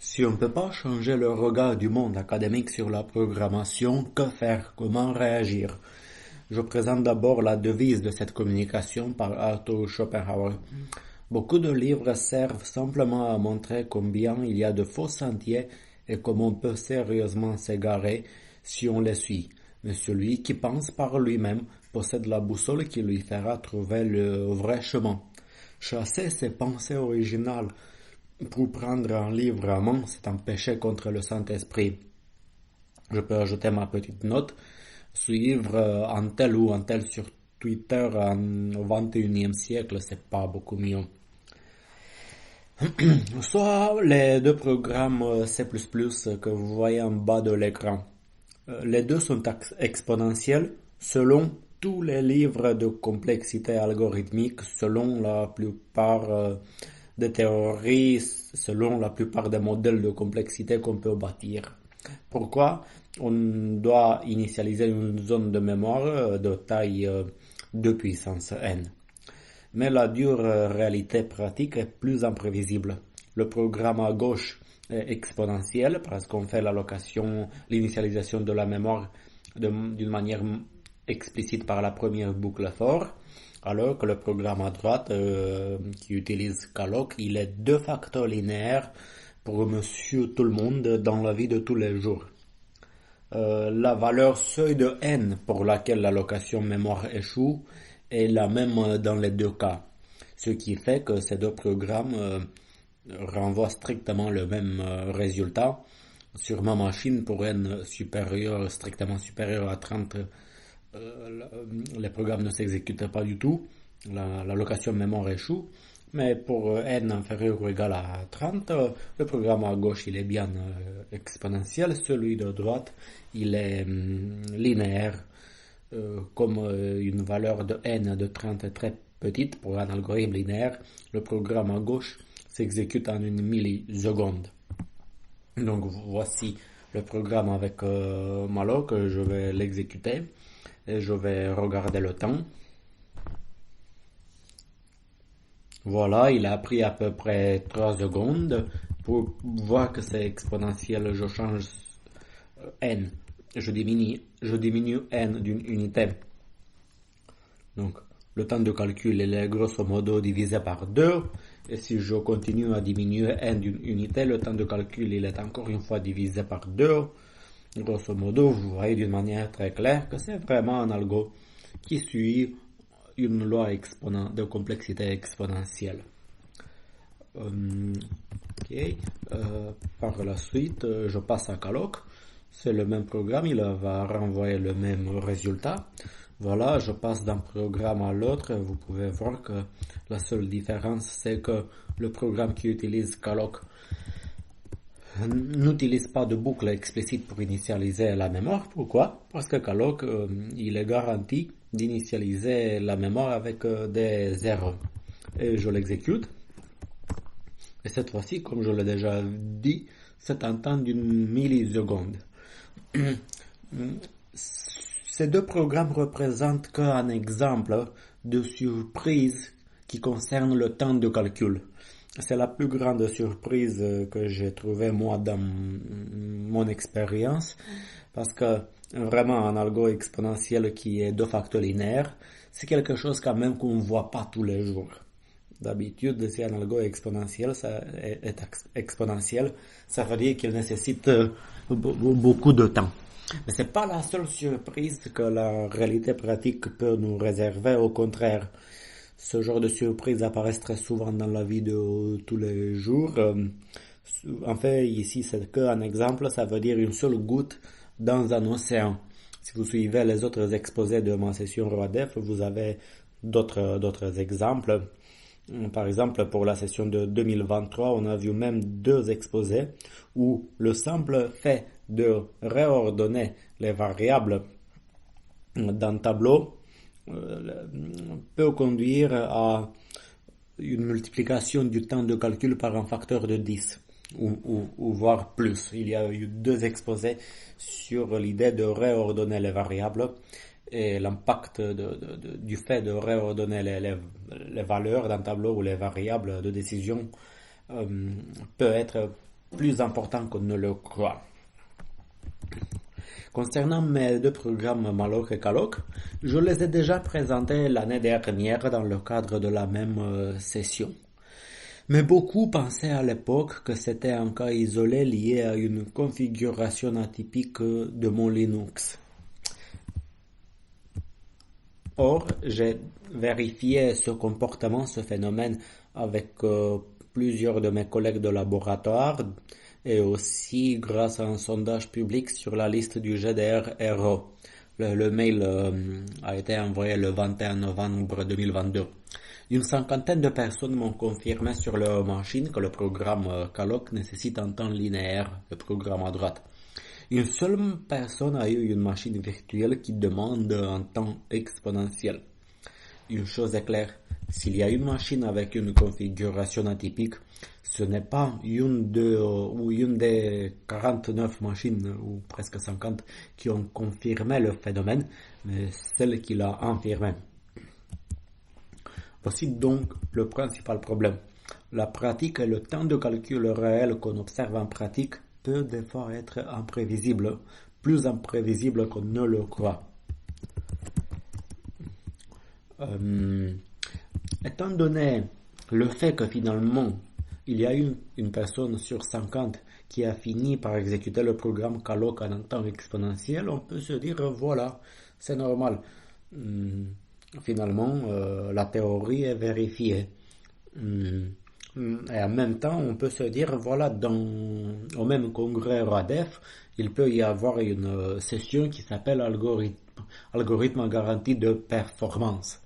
Si on ne peut pas changer le regard du monde académique sur la programmation, que faire? Comment réagir? Je présente d'abord la devise de cette communication par Arthur Schopenhauer. Beaucoup de livres servent simplement à montrer combien il y a de faux sentiers et comment on peut sérieusement s'égarer si on les suit. Mais celui qui pense par lui-même possède la boussole qui lui fera trouver le vrai chemin. Chasser ses pensées originales pour prendre un livre à main, c'est un péché contre le Saint-Esprit. Je peux ajouter ma petite note. Suivre un tel ou un tel sur Twitter au XXIe siècle, c'est pas beaucoup mieux. Soit les deux programmes C++ que vous voyez en bas de l'écran. Les deux sont exponentiels selon tous les livres de complexité algorithmique, selon la plupart des théories, selon la plupart des modèles de complexité qu'on peut bâtir. Pourquoi on doit initialiser une zone de mémoire de taille 2 puissance n? Mais la dure réalité pratique est plus imprévisible. Le programme à gauche est exponentiel parce qu'on fait l'initialisation de la mémoire d'une manière explicite par la première boucle for, alors que le programme à droite qui utilise calloc, il est de facto linéaire pour monsieur tout le monde dans la vie de tous les jours. La valeur seuil de n pour laquelle l'allocation mémoire échoue est la même dans les deux cas, ce qui fait que ces deux programmes renvoient strictement le même résultat. Sur ma machine, pour n strictement supérieur à 30, les programmes ne s'exécutent pas du tout, l'allocation mémoire échoue. Mais pour n inférieur ou égal à 30, le programme à gauche il est bien exponentiel, celui de droite il est linéaire, comme une valeur de n de 30 est très petite pour un algorithme linéaire, le programme à gauche s'exécute en une milliseconde. Donc voici le programme avec malloc, je vais l'exécuter et je vais regarder le temps. Voilà, il a pris à peu près 3 secondes. Pour voir que c'est exponentiel, je change n. Je diminue n d'une unité. Donc, le temps de calcul il est grosso modo divisé par 2. Et si je continue à diminuer n d'une unité, le temps de calcul il est encore une fois divisé par 2. Grosso modo, vous voyez d'une manière très claire que c'est vraiment un algo qui suit une loi de complexité exponentielle. Par la suite, je passe à calloc. C'est le même programme, il va renvoyer le même résultat. Voilà, je passe d'un programme à l'autre. Vous pouvez voir que la seule différence, c'est que le programme qui utilise calloc n'utilise pas de boucle explicite pour initialiser la mémoire. Pourquoi? Parce que calloc, il est garanti d'initialiser la mémoire avec des zéros. Et je l'exécute. Et cette fois-ci, comme je l'ai déjà dit, c'est un temps d'une milliseconde. Ces deux programmes représentent qu'un exemple de surprise qui concerne le temps de calcul. C'est la plus grande surprise que j'ai trouvée moi dans mon expérience, parce que vraiment un algo exponentiel qui est de facto linéaire, c'est quelque chose quand même qu'on ne voit pas tous les jours. D'habitude, si un algo exponentiel est exponentiel, ça veut dire qu'il nécessite beaucoup de temps. Mais c'est pas la seule surprise que la réalité pratique peut nous réserver, au contraire. Ce genre de surprises apparaissent très souvent dans la vie de tous les jours. En fait, ici, c'est qu'un exemple, ça veut dire une seule goutte dans un océan. Si vous suivez les autres exposés de ma session ROADEF, vous avez d'autres exemples. Par exemple, pour la session de 2023, on a vu même 2 exposés où le simple fait de réordonner les variables d'un tableau peut conduire à une multiplication du temps de calcul par un facteur de 10 ou voire plus. Il y a eu 2 exposés sur l'idée de réordonner les variables et l'impact du fait de réordonner les valeurs d'un tableau ou les variables de décision peut être plus important qu'on ne le croit. Concernant mes deux programmes Maloc et Caloc, je les ai déjà présentés l'année dernière dans le cadre de la même session. Mais beaucoup pensaient à l'époque que c'était un cas isolé lié à une configuration atypique de mon Linux. Or, j'ai vérifié ce comportement, ce phénomène avec plusieurs de mes collègues de laboratoire et aussi grâce à un sondage public sur la liste du GDR-RO. Le mail a été envoyé le 21 novembre 2022. Une cinquantaine de personnes m'ont confirmé sur leur machine que le programme Caloc nécessite un temps linéaire, le programme à droite. Une seule personne a eu une machine virtuelle qui demande un temps exponentiel. Une chose est claire, s'il y a une machine avec une configuration atypique, ce n'est pas une des 49 machines, ou presque 50, qui ont confirmé le phénomène, mais celle qui l'a infirmé. Voici donc le principal problème. La pratique et le temps de calcul réel qu'on observe en pratique peut des fois être imprévisible, plus imprévisible qu'on ne le croit. Étant donné le fait que finalement il y a une personne sur 50 qui a fini par exécuter le programme Caloc en un temps exponentiel, on peut se dire voilà, c'est normal. Finalement, la théorie est vérifiée. Et en même temps, on peut se dire voilà, au même congrès RADEF, il peut y avoir une session qui s'appelle algorithme à garantie de performance.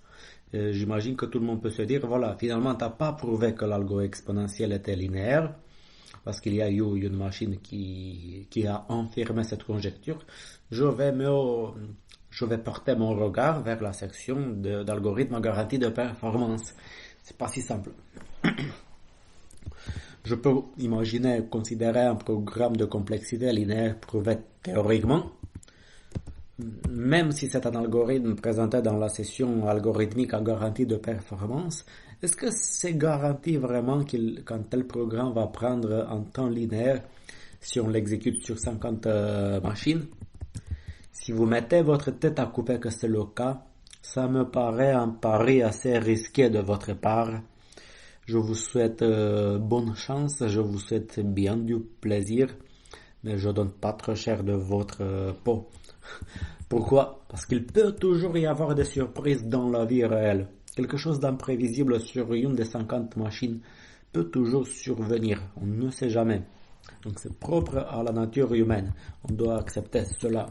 J'imagine que tout le monde peut se dire, voilà, finalement, tu n'as pas prouvé que l'algo exponentiel était linéaire, parce qu'il y a eu une machine qui a infirmé cette conjecture. Je vais porter mon regard vers la section d'algorithme à garantie de performance. C'est pas si simple. Je peux imaginer considérer un programme de complexité linéaire prouvé théoriquement, même si c'est un algorithme présenté dans la session algorithmique à garantie de performance. Est-ce que c'est garanti vraiment qu'un tel programme va prendre un temps linéaire si on l'exécute sur 50 machines? Si vous mettez votre tête à couper que c'est le cas, ça me paraît un pari assez risqué de votre part. Je vous souhaite bonne chance, je vous souhaite bien du plaisir, mais je donne pas trop cher de votre peau. Pourquoi? Parce qu'il peut toujours y avoir des surprises dans la vie réelle. Quelque chose d'imprévisible sur une des 50 machines peut toujours survenir, on ne sait jamais. Donc c'est propre à la nature humaine, on doit accepter cela.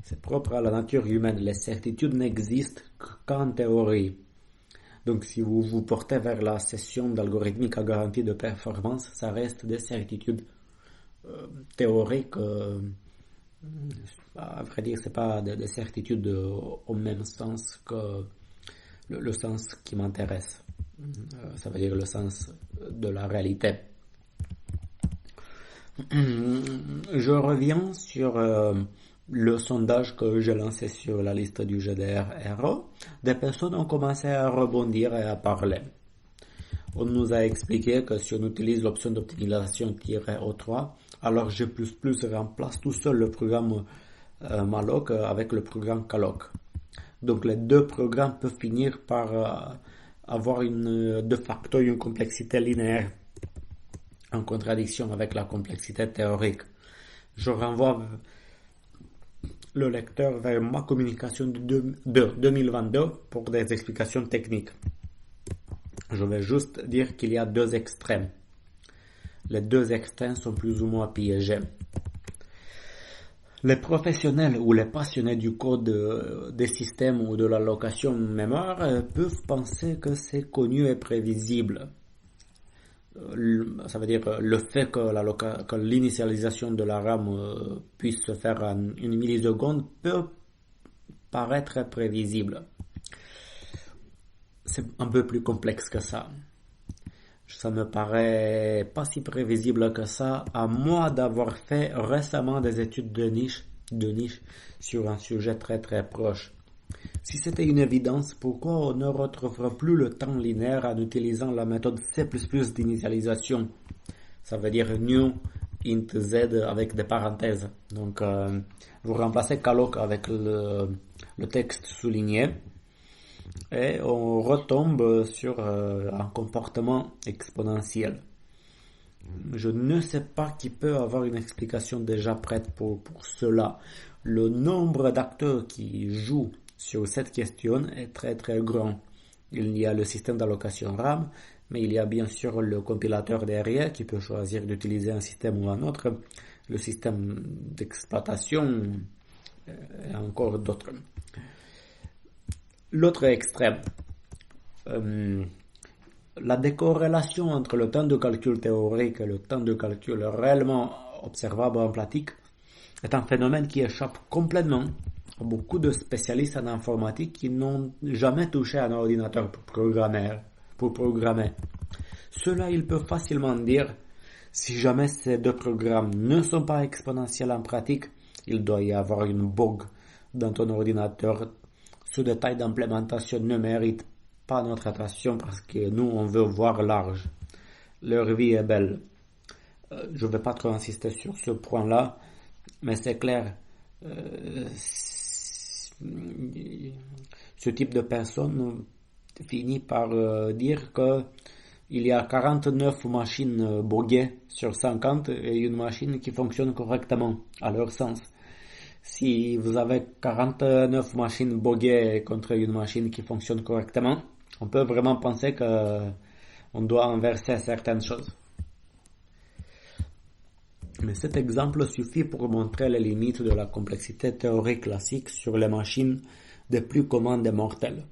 C'est propre à la nature humaine, les certitudes n'existent qu'en théorie. Donc si vous vous portez vers la session d'algorithmique à garantie de performance, ça reste des certitudes théoriques. À vrai dire, c'est pas des certitudes au même sens que le sens qui m'intéresse. Ça veut dire le sens de la réalité. Je reviens sur le sondage que j'ai lancé sur la liste du GDR-RO. Des personnes ont commencé à rebondir et à parler. On nous a expliqué que si on utilise l'option d'optimisation -O3, alors G++ remplace tout seul le programme Maloc avec le programme Caloc. Donc les deux programmes peuvent finir par avoir de facto une complexité linéaire, en contradiction avec la complexité théorique. Je renvoie le lecteur vers ma communication de 2022 pour des explications techniques. Je vais juste dire qu'il y a deux extrêmes. Les deux extrêmes sont plus ou moins piégés. Les professionnels ou les passionnés du code des systèmes ou de l'allocation mémoire peuvent penser que c'est connu et prévisible. Ça veut dire le fait que l'initialisation de la RAM puisse se faire en une milliseconde peut paraître prévisible. C'est un peu plus complexe que ça. Ça me paraît pas si prévisible que ça, à moins d'avoir fait récemment des études de niche sur un sujet très très proche. Si c'était une évidence, pourquoi on ne retrouvera plus le temps linéaire en utilisant la méthode C++ d'initialisation? Ça veut dire new int z avec des parenthèses. Donc, vous remplacez calloc avec le texte souligné et on retombe sur un comportement exponentiel. Je ne sais pas qui peut avoir une explication déjà prête pour cela. Le nombre d'acteurs qui jouent sur cette question est très très grand. Il y a le système d'allocation RAM, mais il y a bien sûr le compilateur derrière qui peut choisir d'utiliser un système ou un autre, le système d'exploitation et encore d'autres. L'autre extrême, la décorrélation entre le temps de calcul théorique et le temps de calcul réellement observable en pratique est un phénomène qui échappe complètement à beaucoup de spécialistes en informatique qui n'ont jamais touché un ordinateur pour programmer. Cela, ils peuvent facilement dire, si jamais ces deux programmes ne sont pas exponentiels en pratique, il doit y avoir une bug dans ton ordinateur. Ce détail d'implémentation ne mérite pas notre attention parce que nous, on veut voir large. Leur vie est belle. Je ne vais pas trop insister sur ce point-là, mais c'est clair. Ce type de personne finit par dire que il y a 49 machines buggées sur 50 et une machine qui fonctionne correctement, à leur sens. Si vous avez 49 machines buggées contre une machine qui fonctionne correctement, on peut vraiment penser qu'on doit inverser certaines choses. Mais cet exemple suffit pour montrer les limites de la complexité théorique classique sur les machines des plus communs des mortels.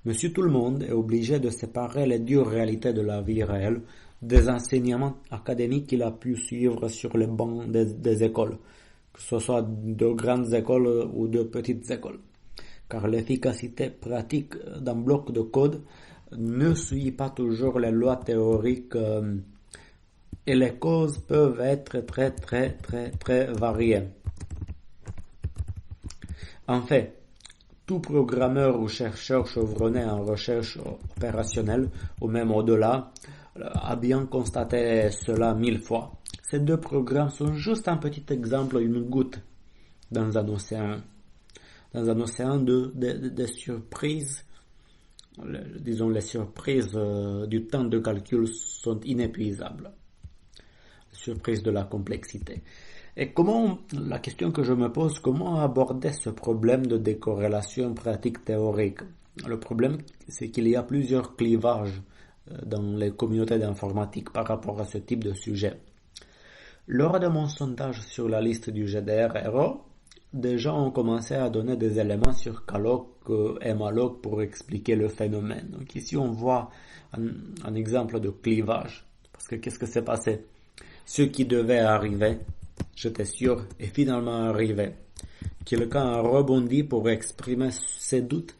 Monsieur Tout-le-Monde est obligé de séparer les dures réalités de la vie réelle des enseignements académiques qu'il a pu suivre sur les bancs des écoles, que ce soit de grandes écoles ou de petites écoles. Car l'efficacité pratique d'un bloc de code ne suit pas toujours les lois théoriques et les causes peuvent être très variées. En fait, tout programmeur ou chercheur chevronné en recherche opérationnelle, ou même au-delà, a bien constaté cela 1000 fois. Ces deux programmes sont juste un petit exemple, une goutte dans un océan. Dans un océan de surprises, disons les surprises du temps de calcul sont inépuisables. Les surprises de la complexité. Et la question que je me pose, comment aborder ce problème de décorrélation pratique-théorique? Le problème, c'est qu'il y a plusieurs clivages dans les communautés d'informatique par rapport à ce type de sujet. Lors de mon sondage sur la liste du GDR-Hero, des gens ont commencé à donner des éléments sur calloc et malloc pour expliquer le phénomène. Donc ici, on voit un exemple de clivage. Parce que qu'est-ce que s'est passé? Ce qui devait arriver, j'étais sûr, est finalement arrivé. Quelqu'un a rebondi pour exprimer ses doutes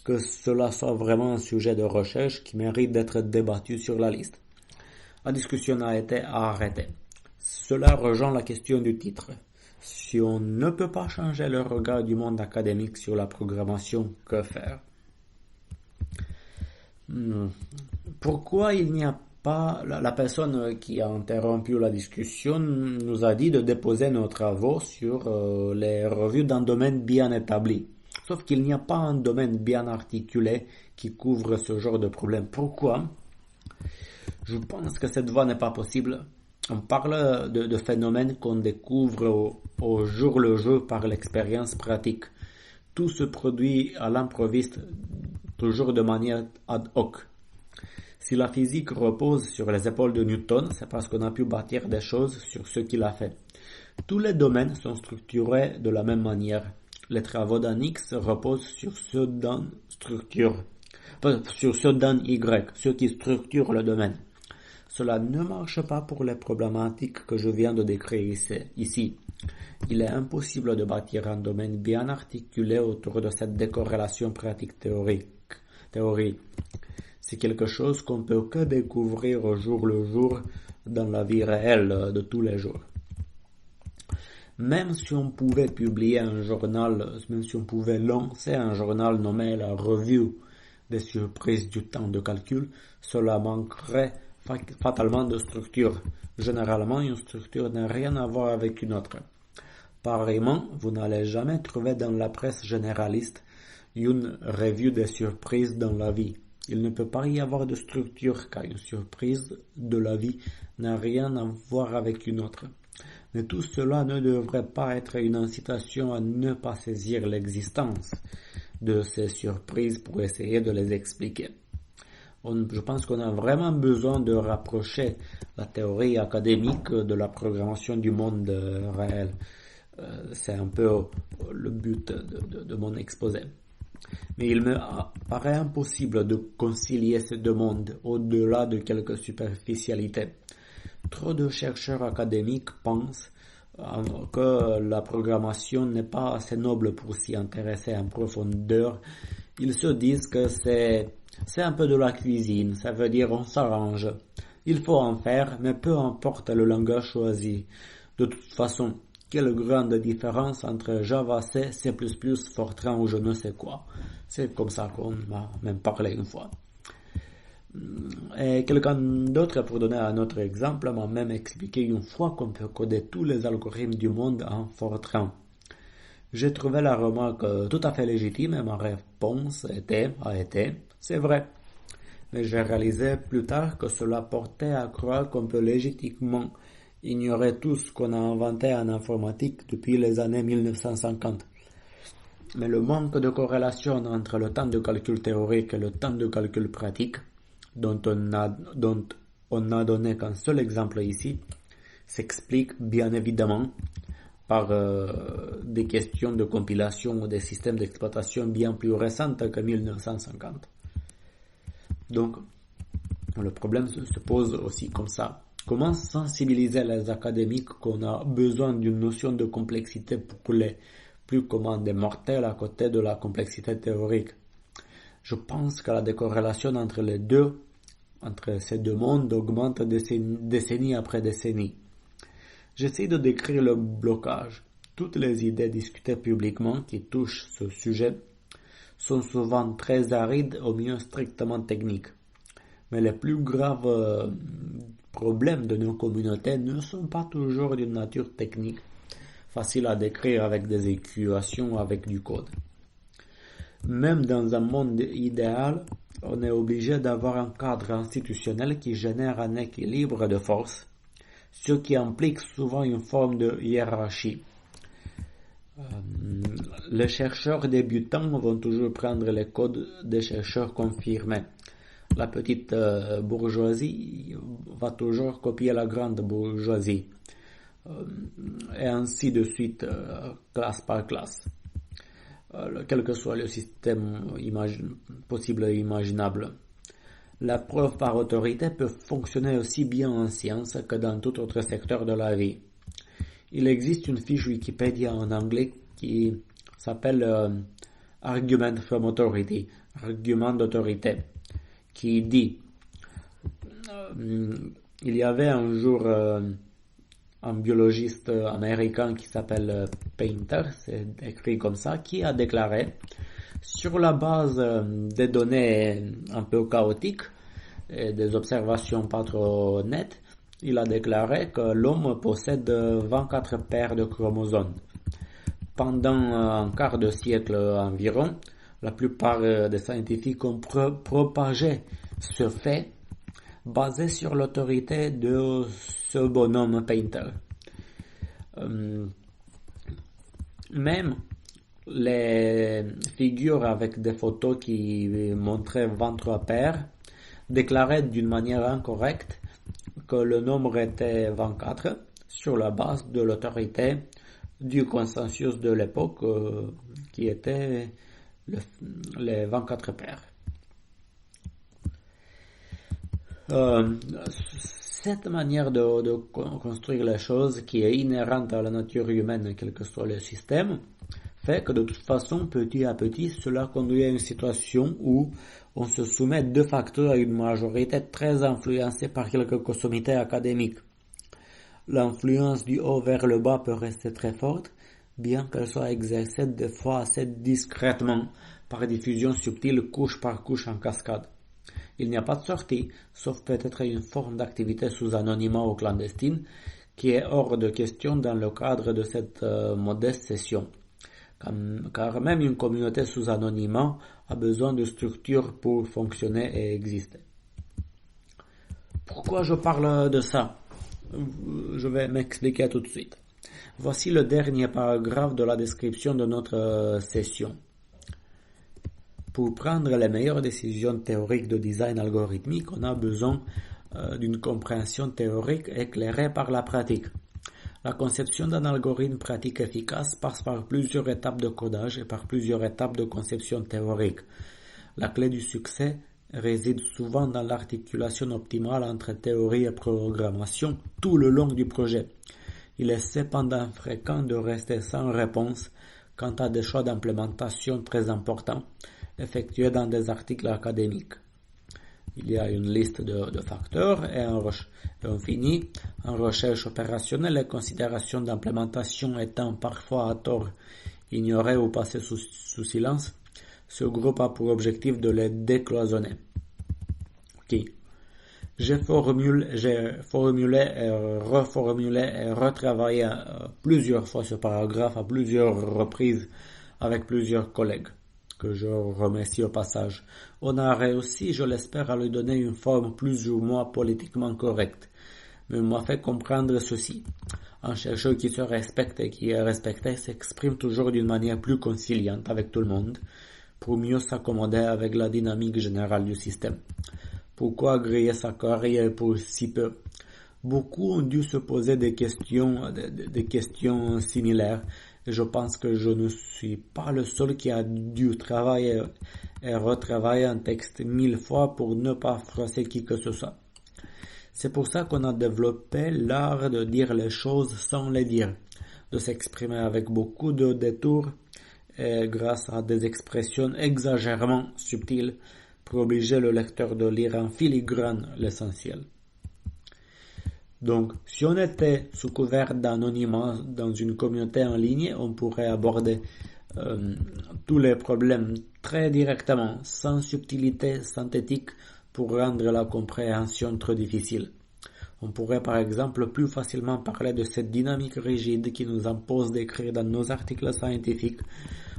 que cela soit vraiment un sujet de recherche qui mérite d'être débattu sur la liste. La discussion a été arrêtée. Cela rejoint la question du titre. Si on ne peut pas changer le regard du monde académique sur la programmation, que faire? Pourquoi il n'y a pas... La personne qui a interrompu la discussion nous a dit de déposer nos travaux sur les revues d'un domaine bien établi. Sauf qu'il n'y a pas un domaine bien articulé qui couvre ce genre de problème. Pourquoi? Je pense que cette voie n'est pas possible. On parle de phénomènes qu'on découvre au jour le jour par l'expérience pratique. Tout se produit à l'improviste, toujours de manière ad hoc. Si la physique repose sur les épaules de Newton, c'est parce qu'on a pu bâtir des choses sur ce qu'il a fait. Tous les domaines sont structurés de la même manière. Les travaux d'un X reposent sur ceux d'un Y, ceux qui structurent le domaine. Cela ne marche pas pour les problématiques que je viens de décrire ici. Il est impossible de bâtir un domaine bien articulé autour de cette décorrélation pratique-théorie. C'est quelque chose qu'on peut que découvrir au jour le jour dans la vie réelle de tous les jours. Même si on pouvait publier un journal, même si on pouvait lancer un journal nommé la Revue des surprises du temps de calcul, cela manquerait fatalement de structure. Généralement, une structure n'a rien à voir avec une autre. Pareillement, vous n'allez jamais trouver dans la presse généraliste une revue des surprises dans la vie. Il ne peut pas y avoir de structure car une surprise de la vie n'a rien à voir avec une autre. Mais tout cela ne devrait pas être une incitation à ne pas saisir l'existence de ces surprises pour essayer de les expliquer. Je pense qu'on a vraiment besoin de rapprocher la théorie académique de la programmation du monde réel. C'est un peu le but de mon exposé. Mais il me paraît impossible de concilier ces deux mondes au-delà de quelques superficialités. Trop de chercheurs académiques pensent que la programmation n'est pas assez noble pour s'y intéresser en profondeur. Ils se disent que c'est un peu de la cuisine, ça veut dire on s'arrange. Il faut en faire, mais peu importe le langage choisi. De toute façon, quelle grande différence entre Java, C, C++, Fortran ou je ne sais quoi. C'est comme ça qu'on m'a même parlé une fois. Et quelqu'un d'autre, pour donner un autre exemple, m'a même expliqué une fois qu'on peut coder tous les algorithmes du monde en Fortran. J'ai trouvé la remarque tout à fait légitime et ma réponse a été, c'est vrai. Mais j'ai réalisé plus tard que cela portait à croire qu'on peut légitimement ignorer tout ce qu'on a inventé en informatique depuis les années 1950. Mais le manque de corrélation entre le temps de calcul théorique et le temps de calcul pratique, dont on n'a donné qu'un seul exemple ici, s'explique bien évidemment par des questions de compilation ou des systèmes d'exploitation bien plus récentes que 1950. Donc, le problème se pose aussi comme ça. Comment sensibiliser les académiques qu'on a besoin d'une notion de complexité pour les plus communs des mortels à côté de la complexité théorique? Je pense que la décorrélation entre ces deux mondes augmente décennie après décennie. J'essaie de décrire le blocage. Toutes les idées discutées publiquement qui touchent ce sujet sont souvent très arides, au mieux strictement techniques. Mais les plus graves problèmes de nos communautés ne sont pas toujours d'une nature technique, facile à décrire avec des équations, avec du code. Même dans un monde idéal, on est obligé d'avoir un cadre institutionnel qui génère un équilibre de force, ce qui implique souvent une forme de hiérarchie. Les chercheurs débutants vont toujours prendre les codes des chercheurs confirmés. La petite bourgeoisie va toujours copier la grande bourgeoisie, et ainsi de suite, classe par classe. Quel que soit le système possible et imaginable. La preuve par autorité peut fonctionner aussi bien en science que dans tout autre secteur de la vie. Il existe une fiche Wikipédia en anglais qui s'appelle Argument from Authority, argument d'autorité, qui dit il y avait un jour un biologiste américain qui s'appelle Painter, c'est écrit comme ça, qui a déclaré, sur la base des données un peu chaotiques et des observations pas trop nettes, il a déclaré que l'homme possède 24 paires de chromosomes. Pendant un quart de siècle environ, la plupart des scientifiques ont propagé ce fait basé sur l'autorité de ce bonhomme Painter. Même les figures avec des photos qui montraient 23 paires déclaraient d'une manière incorrecte que le nombre était 24 sur la base de l'autorité du consensus de l'époque qui était les 24 paires. Cette manière de construire les choses qui est inhérente à la nature humaine, quel que soit le système, fait que de toute façon, petit à petit, cela conduit à une situation où on se soumet de facto à une majorité très influencée par quelques sommités académiques. L'influence du haut vers le bas peut rester très forte, bien qu'elle soit exercée des fois assez discrètement, par diffusion subtile couche par couche en cascade. Il n'y a pas de sortie, sauf peut-être une forme d'activité sous anonymat ou clandestine, qui est hors de question dans le cadre de cette modeste session. Car même une communauté sous anonymat a besoin de structures pour fonctionner et exister. Pourquoi je parle de ça? Je vais m'expliquer tout de suite. Voici le dernier paragraphe de la description de notre session. Pour prendre les meilleures décisions théoriques de design algorithmique, on a besoin d'une compréhension théorique éclairée par la pratique. La conception d'un algorithme pratique efficace passe par plusieurs étapes de codage et par plusieurs étapes de conception théorique. La clé du succès réside souvent dans l'articulation optimale entre théorie et programmation tout le long du projet. Il est cependant fréquent de rester sans réponse quant à des choix d'implémentation très importants effectués dans des articles académiques. Il y a une liste de facteurs et on finit en recherche opérationnelle et considérations d'implémentation étant parfois à tort ignorées ou passées sous silence. Ce groupe a pour objectif de les décloisonner. Ok. J'ai formulé et reformulé et retravaillé plusieurs fois ce paragraphe à plusieurs reprises avec plusieurs collègues, que je remercie au passage. On a réussi, je l'espère, à lui donner une forme plus ou moins politiquement correcte, mais on m'a fait comprendre ceci. Un chercheur qui se respecte et qui est respecté s'exprime toujours d'une manière plus conciliante avec tout le monde, pour mieux s'accommoder avec la dynamique générale du système. Pourquoi griller sa carrière pour si peu? Beaucoup ont dû se poser des questions similaires, et je pense que je ne suis pas le seul qui a dû travailler et retravailler un texte 1000 fois pour ne pas froisser qui que ce soit. C'est pour ça qu'on a développé l'art de dire les choses sans les dire, de s'exprimer avec beaucoup de détours et grâce à des expressions exagérément subtiles pour obliger le lecteur de lire en filigrane l'essentiel. Donc, si on était sous couvert d'anonymat dans une communauté en ligne, on pourrait aborder tous les problèmes très directement, sans subtilité synthétique pour rendre la compréhension trop difficile. On pourrait par exemple plus facilement parler de cette dynamique rigide qui nous impose d'écrire dans nos articles scientifiques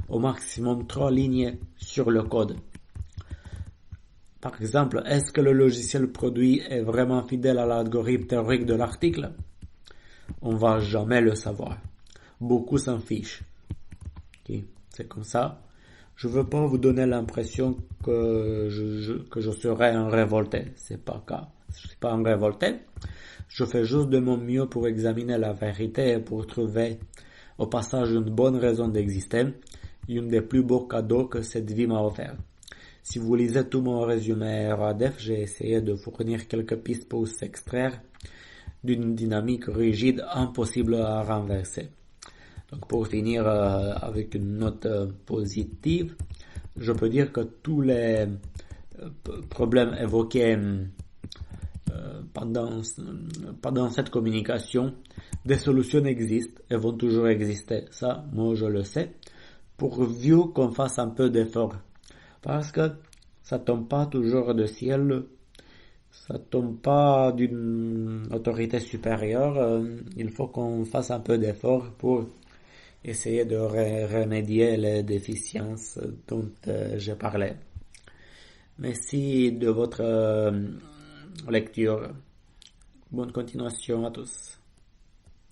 au maximum 3 lignes sur le code. Par exemple, est-ce que le logiciel produit est vraiment fidèle à l'algorithme théorique de l'article? On va jamais le savoir. Beaucoup s'en fichent. Okay. C'est comme ça. Je veux pas vous donner l'impression que je serais un révolté. C'est pas le cas. Je suis pas un révolté. Je fais juste de mon mieux pour examiner la vérité et pour trouver au passage une bonne raison d'exister, une des plus beaux cadeaux que cette vie m'a offert. Si vous lisez tout mon résumé RADF, j'ai essayé de fournir quelques pistes pour s'extraire d'une dynamique rigide impossible à renverser. Donc pour finir avec une note positive, je peux dire que tous les problèmes évoqués pendant cette communication, des solutions existent et vont toujours exister. Ça, moi je le sais, pourvu qu'on fasse un peu d'effort. Parce que ça tombe pas toujours du ciel, ça tombe pas d'une autorité supérieure. Il faut qu'on fasse un peu d'effort pour essayer de remédier les déficiences dont j'ai parlé. Merci de votre lecture. Bonne continuation à tous.